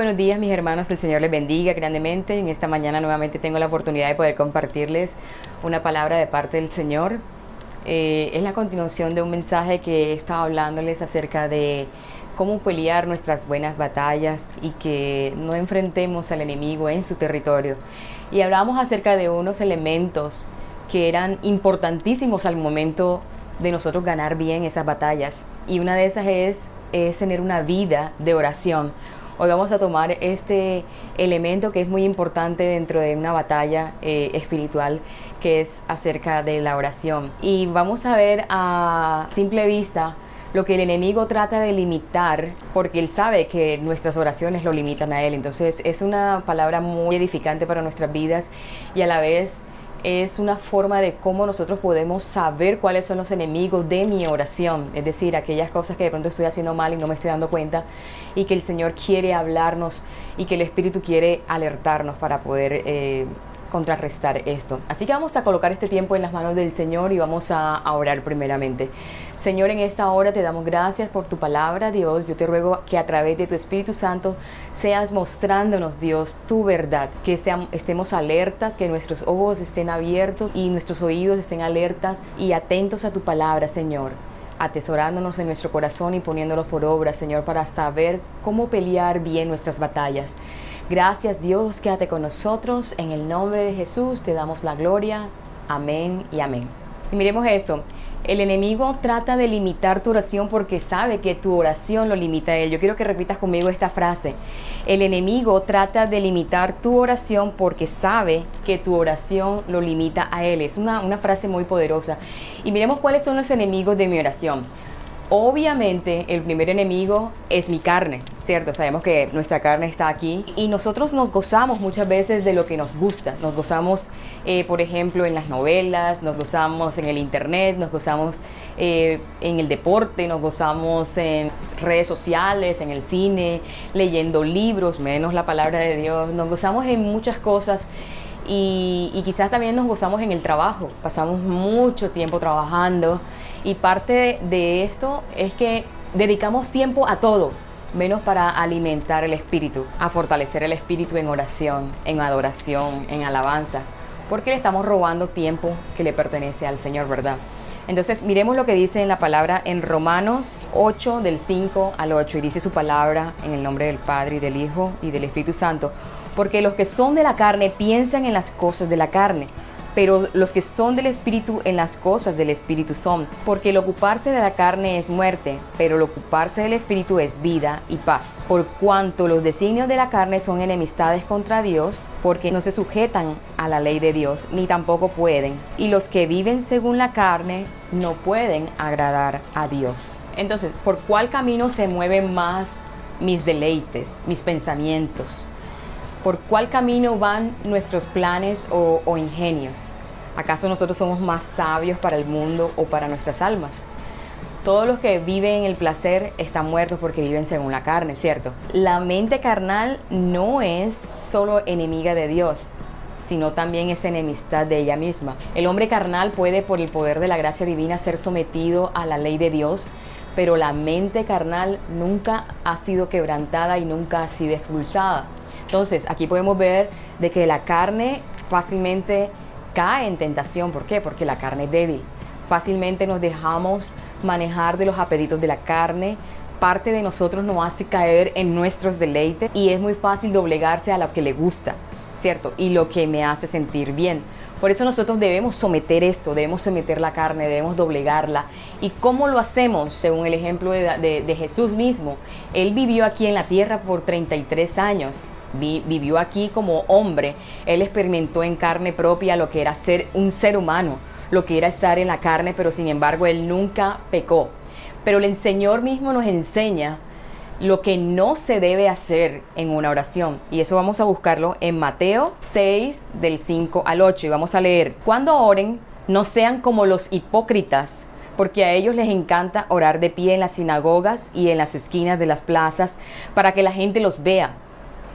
buenos días, mis hermanos, el Señor les bendiga grandemente. En esta mañana nuevamente tengo la oportunidad de poder compartirles una palabra de parte del Señor. Es la continuación de un mensaje que he estado hablándoles acerca de cómo pelear nuestras buenas batallas y que no enfrentemos al enemigo en su territorio. Y hablamos acerca de unos elementos que eran importantísimos al momento de nosotros ganar bien esas batallas. Y una de esas es tener una vida de oración. Hoy vamos a tomar este elemento que es muy importante dentro de una batalla espiritual, que es acerca de la oración. Y vamos a ver a simple vista lo que el enemigo trata de limitar, porque él sabe que nuestras oraciones lo limitan a él. Entonces es una palabra muy edificante para nuestras vidas y a la vez es una forma de cómo nosotros podemos saber cuáles son los enemigos de mi oración, es decir, aquellas cosas que de pronto estoy haciendo mal y no me estoy dando cuenta, y que el Señor quiere hablarnos y que el Espíritu quiere alertarnos para poder contrarrestar esto. Así que vamos a colocar este tiempo en las manos del Señor y vamos a orar primeramente. Señor, en esta hora te damos gracias por tu palabra, Dios. Yo te ruego que a través de tu Espíritu Santo seas mostrándonos, Dios, tu verdad, que estemos alertas, que nuestros ojos estén abiertos y nuestros oídos estén alertas y atentos a tu palabra, Señor, atesorándonos en nuestro corazón y poniéndolo por obra, Señor, para saber cómo pelear bien nuestras batallas. Gracias, Dios, quédate con nosotros. En el nombre de Jesús te damos la gloria. Amén y amén. Y miremos esto. El enemigo trata de limitar tu oración porque sabe que tu oración lo limita a él. Yo quiero que repitas conmigo esta frase. El enemigo trata de limitar tu oración porque sabe que tu oración lo limita a él. Es una frase muy poderosa. Y miremos cuáles son los enemigos de mi oración. Obviamente el primer enemigo es mi carne, ¿cierto? Sabemos que nuestra carne está aquí y nosotros nos gozamos muchas veces de lo que nos gusta. Nos gozamos, por ejemplo, en las novelas, nos gozamos en el internet, nos gozamos en el deporte, nos gozamos en redes sociales, en el cine, leyendo libros, menos la palabra de Dios. Nos gozamos en muchas cosas. Y quizás también nos gozamos en el trabajo, pasamos mucho tiempo trabajando y parte de esto es que dedicamos tiempo a todo, menos para alimentar el espíritu, a fortalecer el espíritu en oración, en adoración, en alabanza, porque le estamos robando tiempo que le pertenece al Señor, ¿verdad? Entonces miremos lo que dice en la palabra en Romanos 8 del 5 al 8 y dice su palabra en el nombre del Padre y del Hijo y del Espíritu Santo. Porque los que son de la carne piensan en las cosas de la carne, pero los que son del Espíritu en las cosas del Espíritu son. Porque el ocuparse de la carne es muerte, pero el ocuparse del Espíritu es vida y paz. Por cuanto los designios de la carne son enemistades contra Dios, porque no se sujetan a la ley de Dios, ni tampoco pueden. Y los que viven según la carne no pueden agradar a Dios. Entonces, ¿por cuál camino se mueven más mis deleites, mis pensamientos? ¿Por cuál camino van nuestros planes o ingenios? ¿Acaso nosotros somos más sabios para el mundo o para nuestras almas? Todos los que viven en el placer están muertos porque viven según la carne, ¿cierto? La mente carnal no es solo enemiga de Dios, sino también es enemistad de ella misma. El hombre carnal puede, por el poder de la gracia divina, ser sometido a la ley de Dios, pero la mente carnal nunca ha sido quebrantada y nunca ha sido expulsada. Entonces, aquí podemos ver de que la carne fácilmente cae en tentación. ¿Por qué? Porque la carne es débil. Fácilmente nos dejamos manejar de los apetitos de la carne. Parte de nosotros nos hace caer en nuestros deleites y es muy fácil doblegarse a lo que le gusta, ¿cierto? Y lo que me hace sentir bien. Por eso nosotros debemos someter esto, debemos someter la carne, debemos doblegarla. ¿Y cómo lo hacemos? Según el ejemplo de Jesús mismo. Él vivió aquí en la tierra por 33 años. Vivió aquí como hombre. Él experimentó en carne propia lo que era ser un ser humano, lo que era estar en la carne, pero sin embargo él nunca pecó. Pero el Señor mismo nos enseña lo que no se debe hacer en una oración. Y eso vamos a buscarlo en Mateo 6 del 5 al 8 y vamos a leer: cuando oren, no sean como los hipócritas, porque a ellos les encanta orar de pie en las sinagogas y en las esquinas de las plazas para que la gente los vea.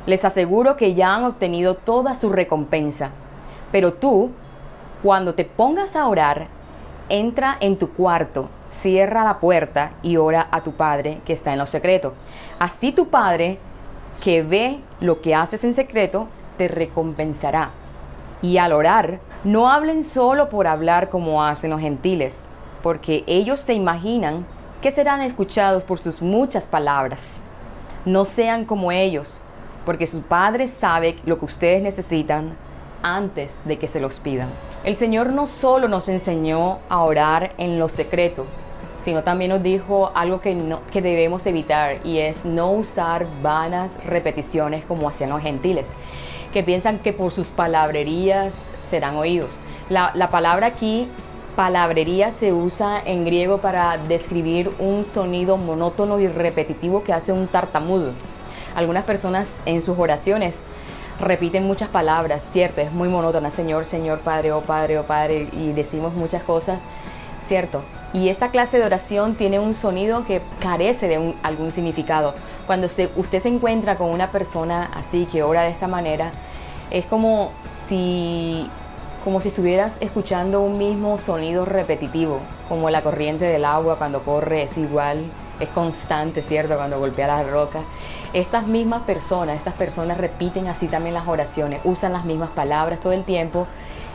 Les aseguro que ya han obtenido toda su recompensa. Pero tú, cuando te pongas a orar, entra en tu cuarto, cierra la puerta y ora a tu Padre que está en lo secreto. Así tu Padre que ve lo que haces en secreto, te recompensará. Y al orar, no hablen solo por hablar como hacen los gentiles, porque ellos se imaginan que serán escuchados por sus muchas palabras. No sean como ellos, porque su Padre sabe lo que ustedes necesitan antes de que se los pidan. El Señor no solo nos enseñó a orar en lo secreto, sino también nos dijo algo que debemos evitar, y es no usar vanas repeticiones como hacían los gentiles, que piensan que por sus palabrerías serán oídos. La palabra aquí, palabrería, se usa en griego para describir un sonido monótono y repetitivo que hace un tartamudo. Algunas personas en sus oraciones repiten muchas palabras, cierto, es muy monótona, Señor, Señor, Padre, oh Padre, y decimos muchas cosas, cierto. Y esta clase de oración tiene un sonido que carece de algún significado. Cuando usted se encuentra con una persona así, que ora de esta manera, es como si estuvieras escuchando un mismo sonido repetitivo, como la corriente del agua cuando corre, es igual, es constante, ¿cierto? Cuando golpea las rocas. Estas personas repiten así también las oraciones, usan las mismas palabras todo el tiempo,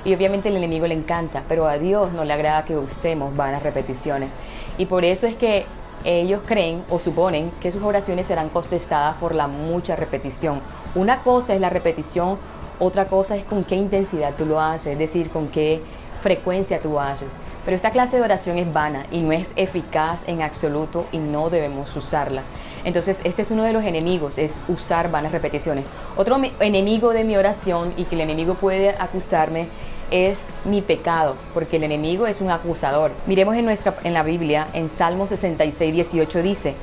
y obviamente al enemigo le encanta, pero a Dios no le agrada que usemos vanas repeticiones. Y por eso es que ellos creen o suponen que sus oraciones serán contestadas por la mucha repetición. Una cosa es la repetición, otra cosa es con qué intensidad tú lo haces, es decir, con qué frecuencia tú haces. Pero esta clase de oración es vana y no es eficaz en absoluto, y no debemos usarla. Entonces, este es uno de los enemigos, es usar vanas repeticiones. Otro enemigo de mi oración, y que el enemigo puede acusarme, es mi pecado, porque el enemigo es un acusador. Miremos en la Biblia, en Salmo 66, 18 dice: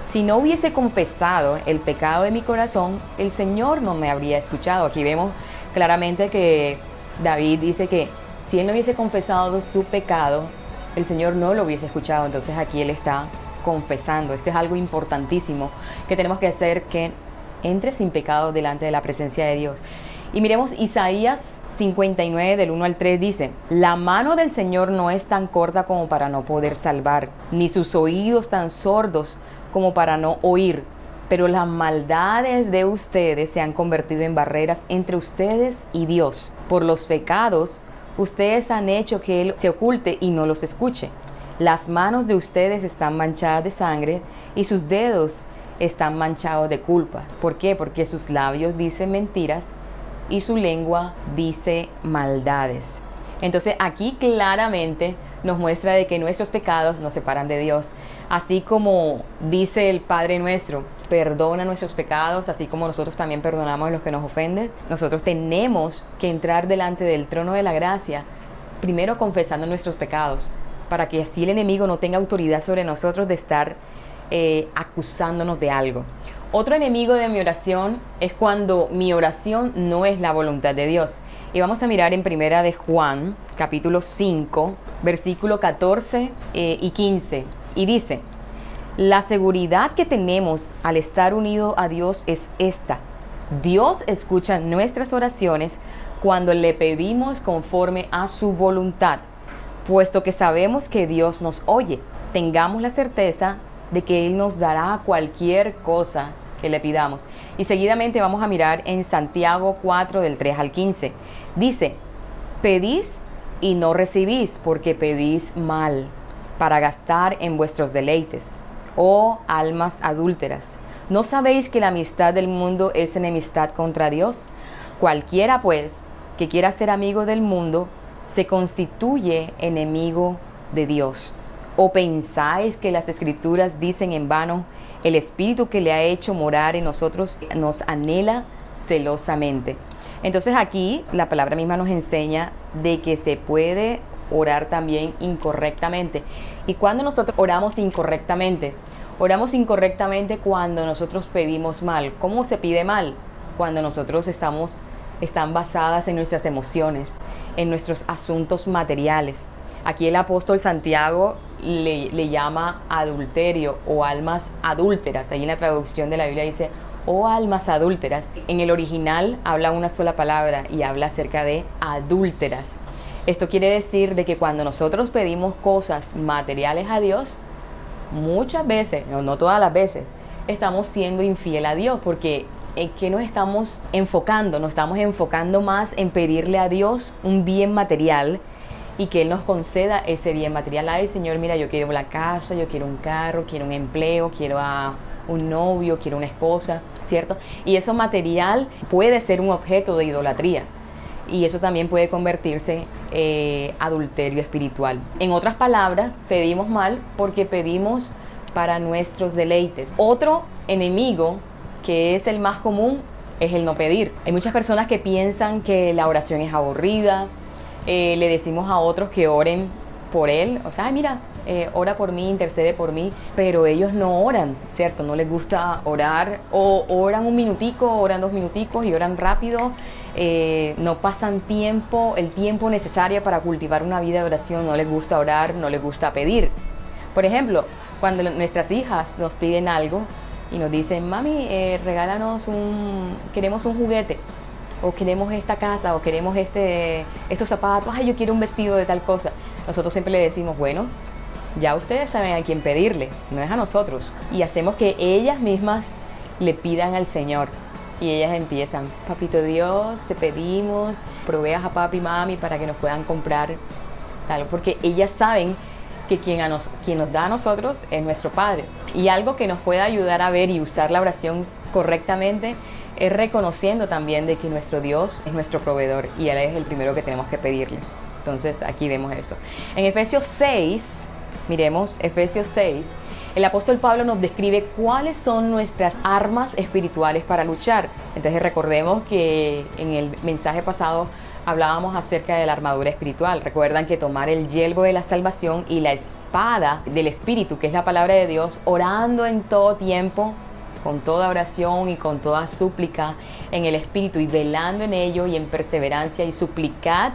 si no hubiese confesado el pecado de mi corazón, el Señor no me habría escuchado. Aquí vemos claramente que David dice que si él no hubiese confesado su pecado, el Señor no lo hubiese escuchado. Entonces aquí él está confesando. Esto es algo importantísimo que tenemos que hacer, que entre sin pecado delante de la presencia de Dios. Y miremos Isaías 59 del 1 al 3 dice: la mano del Señor no es tan corta como para no poder salvar, ni sus oídos tan sordos como para no oír, pero las maldades de ustedes se han convertido en barreras entre ustedes y Dios. Por los pecados, ustedes han hecho que Él se oculte y no los escuche. Las manos de ustedes están manchadas de sangre y sus dedos están manchados de culpa. ¿Por qué? Porque sus labios dicen mentiras y su lengua dice maldades. Entonces aquí claramente nos muestra de que nuestros pecados nos separan de Dios. Así como dice el Padre nuestro, perdona nuestros pecados, así como nosotros también perdonamos a los que nos ofenden. Nosotros tenemos que entrar delante del trono de la gracia, primero confesando nuestros pecados, para que así el enemigo no tenga autoridad sobre nosotros de estar acusándonos de algo. Otro enemigo de mi oración es cuando mi oración no es la voluntad de Dios. Y vamos a mirar en Primera de Juan, capítulo 5, versículo 14 y 15. Y dice: la seguridad que tenemos al estar unidos a Dios es esta: Dios escucha nuestras oraciones cuando le pedimos conforme a su voluntad. Puesto que sabemos que Dios nos oye, tengamos la certeza de que Él nos dará cualquier cosa que le pidamos. Y seguidamente vamos a mirar en Santiago 4 del 3 al 15. Dice: pedís y no recibís, porque pedís mal, para gastar en vuestros deleites. Oh almas adúlteras, ¿no sabéis que la amistad del mundo es enemistad contra Dios? Cualquiera pues que quiera ser amigo del mundo se constituye enemigo de Dios. ¿O pensáis que las Escrituras dicen en vano: el Espíritu que le ha hecho morar en nosotros nos anhela celosamente? Entonces aquí la palabra misma nos enseña de que se puede orar también incorrectamente. ¿Y cuando nosotros oramos incorrectamente? Oramos incorrectamente cuando nosotros pedimos mal. ¿Cómo se pide mal? Cuando nosotros están basadas en nuestras emociones, en nuestros asuntos materiales. Aquí el apóstol Santiago le llama adulterio o almas adúlteras. Ahí en la traducción de la Biblia dice: oh almas adúlteras. En el original habla una sola palabra y habla acerca de adúlteras. Esto quiere decir de que cuando nosotros pedimos cosas materiales a Dios, muchas veces, no todas las veces, estamos siendo infiel a Dios, porque ¿en qué nos estamos enfocando? Nos estamos enfocando más en pedirle a Dios un bien material y que Él nos conceda ese bien material. Ay, Señor, mira, yo quiero la casa, yo quiero un carro, quiero un empleo, quiero a un novio, quiero una esposa, ¿cierto? Y eso material puede ser un objeto de idolatría. Y eso también puede convertirse adulterio espiritual. En otras palabras, pedimos mal porque pedimos para nuestros deleites. Otro enemigo, que es el más común, es el no pedir. Hay muchas personas que piensan que la oración es aburrida. Le decimos a otros que oren por él. O sea, ay, mira, ora por mí, intercede por mí. Pero ellos no oran, ¿cierto? No les gusta orar. O oran un minutico, oran 2 minuticos y oran rápido. No pasan el tiempo necesario para cultivar una vida de oración. No les gusta orar, no les gusta pedir. Por ejemplo, cuando nuestras hijas nos piden algo y nos dicen, mami, queremos un juguete, o queremos esta casa, o queremos estos zapatos, ay, yo quiero un vestido de tal cosa. Nosotros siempre le decimos, bueno, ya ustedes saben a quién pedirle, no es a nosotros. Y hacemos que ellas mismas le pidan al Señor. Y ellas empiezan, papito Dios, te pedimos, proveas a papi y mami para que nos puedan comprar tal, porque ellas saben que quien nos da a nosotros es nuestro Padre. Y algo que nos puede ayudar a ver y usar la oración correctamente es reconociendo también de que nuestro Dios es nuestro proveedor y Él es el primero que tenemos que pedirle. Entonces aquí vemos esto. En Efesios 6, miremos Efesios 6, el apóstol Pablo nos describe cuáles son nuestras armas espirituales para luchar. Entonces recordemos que en el mensaje pasado hablábamos acerca de la armadura espiritual. Recuerdan que tomar el yelmo de la salvación y la espada del Espíritu, que es la palabra de Dios, orando en todo tiempo, con toda oración y con toda súplica en el Espíritu, y velando en ello y en perseverancia, y suplicad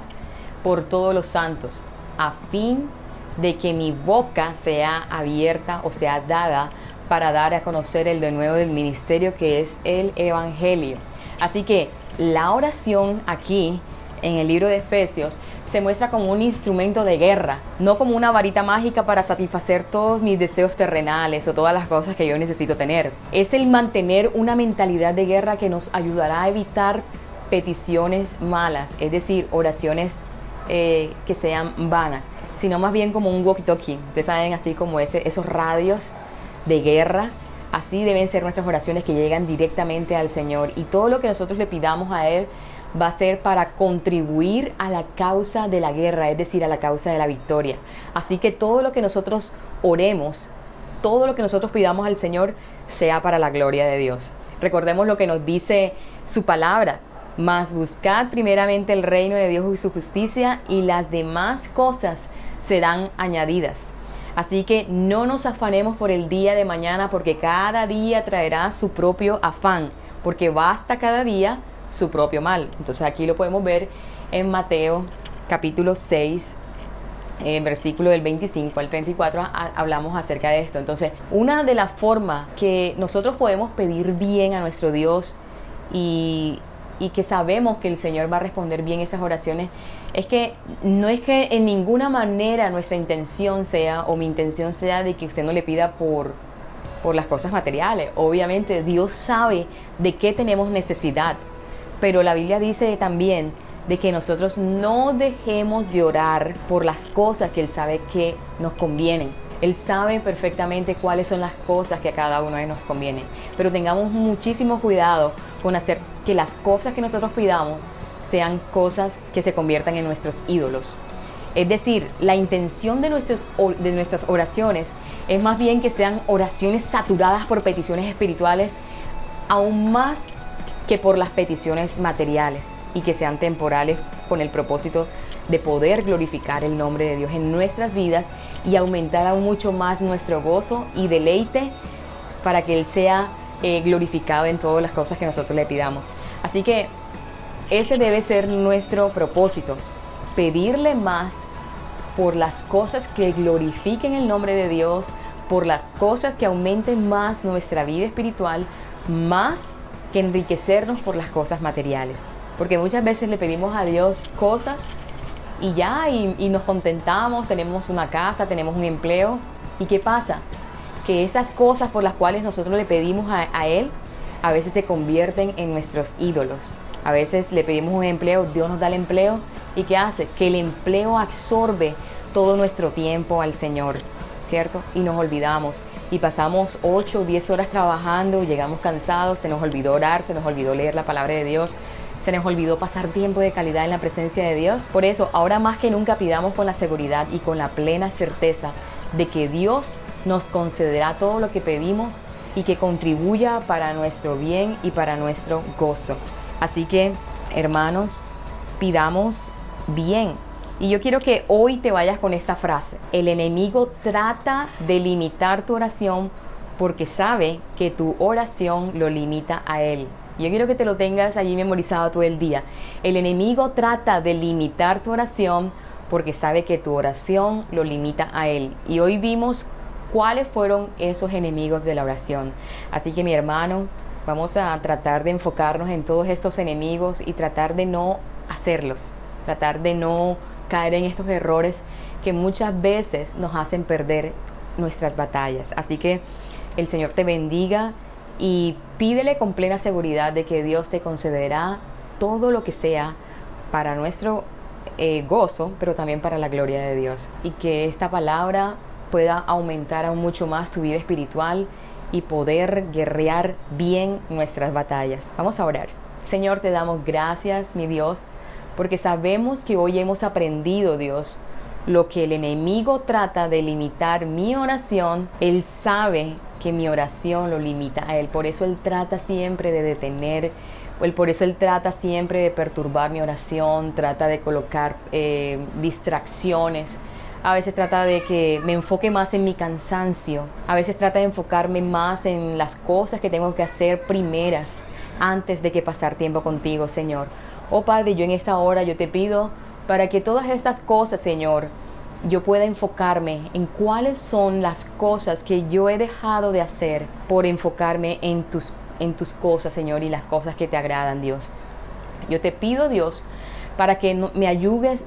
por todos los santos, a fin de que mi boca sea abierta o sea dada para dar a conocer el denuedo del ministerio, que es el Evangelio. Así que la oración aquí en el libro de Efesios se muestra como un instrumento de guerra, no como una varita mágica para satisfacer todos mis deseos terrenales o todas las cosas que yo necesito tener. Es el mantener una mentalidad de guerra que nos ayudará a evitar peticiones malas, es decir, oraciones que sean vanas, sino más bien como un walkie-talkie. Ustedes saben, así como esos radios de guerra. Así deben ser nuestras oraciones, que llegan directamente al Señor, y todo lo que nosotros le pidamos a Él va a ser para contribuir a la causa de la guerra, es decir, a la causa de la victoria. Así que todo lo que nosotros oremos, todo lo que nosotros pidamos al Señor, sea para la gloria de Dios. Recordemos lo que nos dice su palabra: mas buscad primeramente el reino de Dios y su justicia, y las demás cosas serán añadidas. Así que no nos afanemos por el día de mañana, porque cada día traerá su propio afán, porque basta cada día su propio mal. Entonces aquí lo podemos ver en Mateo capítulo 6, versículo del 25 al 34, hablamos acerca de esto. Entonces, una de las formas que nosotros podemos pedir bien a nuestro Dios y que sabemos que el Señor va a responder bien esas oraciones, es que no es que en ninguna manera nuestra intención sea, o mi intención sea, de que usted no le pida por las cosas materiales. Obviamente Dios sabe de qué tenemos necesidad, pero la Biblia dice también de que nosotros no dejemos de orar por las cosas que Él sabe que nos convienen. Él sabe perfectamente cuáles son las cosas que a cada uno de nos convienen. Pero tengamos muchísimo cuidado con hacer que las cosas que nosotros pidamos sean cosas que se conviertan en nuestros ídolos. Es decir, la intención de nuestras oraciones es más bien que sean oraciones saturadas por peticiones espirituales, aún más que por las peticiones materiales, y que sean temporales, con el propósito de poder glorificar el nombre de Dios en nuestras vidas y aumentar aún mucho más nuestro gozo y deleite, para que Él sea glorificado en todas las cosas que nosotros le pidamos. Así que ese debe ser nuestro propósito: pedirle más por las cosas que glorifiquen el nombre de Dios, por las cosas que aumenten más nuestra vida espiritual, más que enriquecernos por las cosas materiales. Porque muchas veces le pedimos a Dios cosas y ya, y nos contentamos, tenemos una casa, tenemos un empleo. ¿Y qué pasa? Que esas cosas por las cuales nosotros le pedimos a Él a veces se convierten en nuestros ídolos. A veces le pedimos un empleo, Dios nos da el empleo, ¿y qué hace? Que el empleo absorbe todo nuestro tiempo al Señor, ¿cierto? Y nos olvidamos y pasamos 8 o 10 horas trabajando, llegamos cansados, se nos olvidó orar, se nos olvidó leer la palabra de Dios, se nos olvidó pasar tiempo de calidad en la presencia de Dios. Por eso, ahora más que nunca pidamos con la seguridad y con la plena certeza de que Dios nos concederá todo lo que pedimos y que contribuya para nuestro bien y para nuestro gozo. Así que, hermanos, pidamos bien. Y yo quiero que hoy te vayas con esta frase. El enemigo trata de limitar tu oración porque sabe que tu oración lo limita a él. Yo quiero que te lo tengas allí memorizado todo el día. El enemigo trata de limitar tu oración porque sabe que tu oración lo limita a él. Y hoy vimos cuáles fueron esos enemigos de la oración. Así que, mi hermano, vamos a tratar de enfocarnos en todos estos enemigos y tratar de no hacerlos. Tratar de no caer en estos errores que muchas veces nos hacen perder nuestras batallas. Así que el Señor te bendiga y pídele con plena seguridad de que Dios te concederá todo lo que sea para nuestro gozo, pero también para la gloria de Dios. Y que esta palabra pueda aumentar aún mucho más tu vida espiritual y poder guerrear bien nuestras batallas. Vamos a orar. Señor, te damos gracias, mi Dios, porque sabemos que hoy hemos aprendido, Dios, lo que el enemigo trata de limitar mi oración. Él sabe que mi oración lo limita a él. Por eso él trata siempre de detener, por eso él trata siempre de perturbar mi oración, trata de colocar distracciones. A veces trata de que me enfoque más en mi cansancio. A veces trata de enfocarme más en las cosas que tengo que hacer primeras antes de que pasar tiempo contigo, Señor. Oh Padre, yo en esta hora yo te pido para que todas estas cosas, Señor, yo pueda enfocarme en cuáles son las cosas que yo he dejado de hacer por enfocarme en tus cosas, Señor, y las cosas que te agradan, Dios. Yo te pido, Dios, para que me ayudes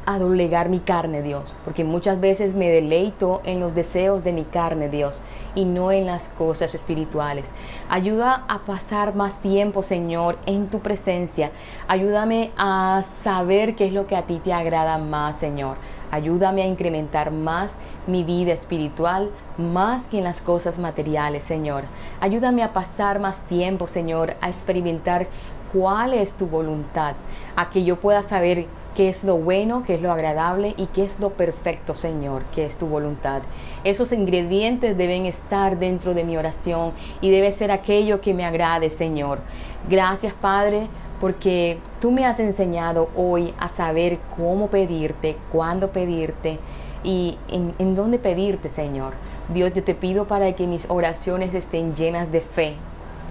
a doblegar mi carne, Dios, porque muchas veces me deleito en los deseos de mi carne, Dios, y no en las cosas espirituales. Ayuda a pasar más tiempo, Señor, en tu presencia. Ayúdame a saber qué es lo que a ti te agrada más, Señor. Ayúdame a incrementar más mi vida espiritual, más que en las cosas materiales, Señor. Ayúdame a pasar más tiempo, Señor, a experimentar cuál es tu voluntad, a que yo pueda saber qué es lo bueno, qué es lo agradable y qué es lo perfecto, Señor, que es tu voluntad. Esos ingredientes deben estar dentro de mi oración y debe ser aquello que me agrade, Señor. Gracias, Padre, porque tú me has enseñado hoy a saber cómo pedirte, cuándo pedirte y en dónde pedirte, Señor. Dios, yo te pido para que mis oraciones estén llenas de fe,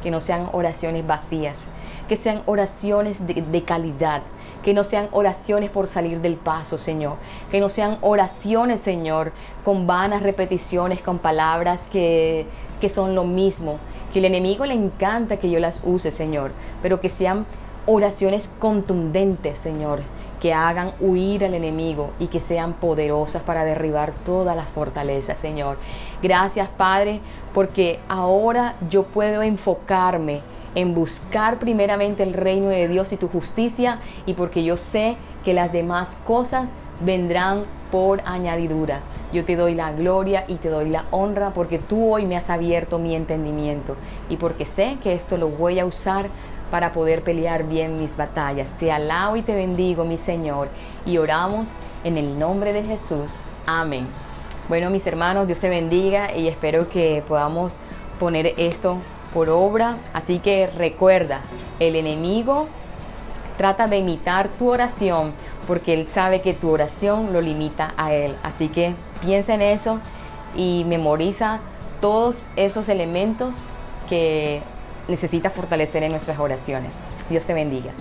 que no sean oraciones vacías, que sean oraciones de calidad, que no sean oraciones por salir del paso, Señor, que no sean oraciones, Señor, con vanas repeticiones, con palabras que son lo mismo, que el enemigo le encanta que yo las use, Señor, pero que sean oraciones contundentes, Señor, que hagan huir al enemigo y que sean poderosas para derribar todas las fortalezas, Señor. Gracias, Padre, porque ahora yo puedo enfocarme en buscar primeramente el reino de Dios y tu justicia, y porque yo sé que las demás cosas vendrán por añadidura. Yo te doy la gloria y te doy la honra porque tú hoy me has abierto mi entendimiento y porque sé que esto lo voy a usar para poder pelear bien mis batallas. Te alabo y te bendigo, mi Señor, y oramos en el nombre de Jesús. Amén. Bueno, mis hermanos, Dios te bendiga y espero que podamos poner esto por obra. Así que recuerda, el enemigo trata de imitar tu oración porque él sabe que tu oración lo limita a él. Así que piensa en eso y memoriza todos esos elementos que necesitas fortalecer en nuestras oraciones. Dios te bendiga.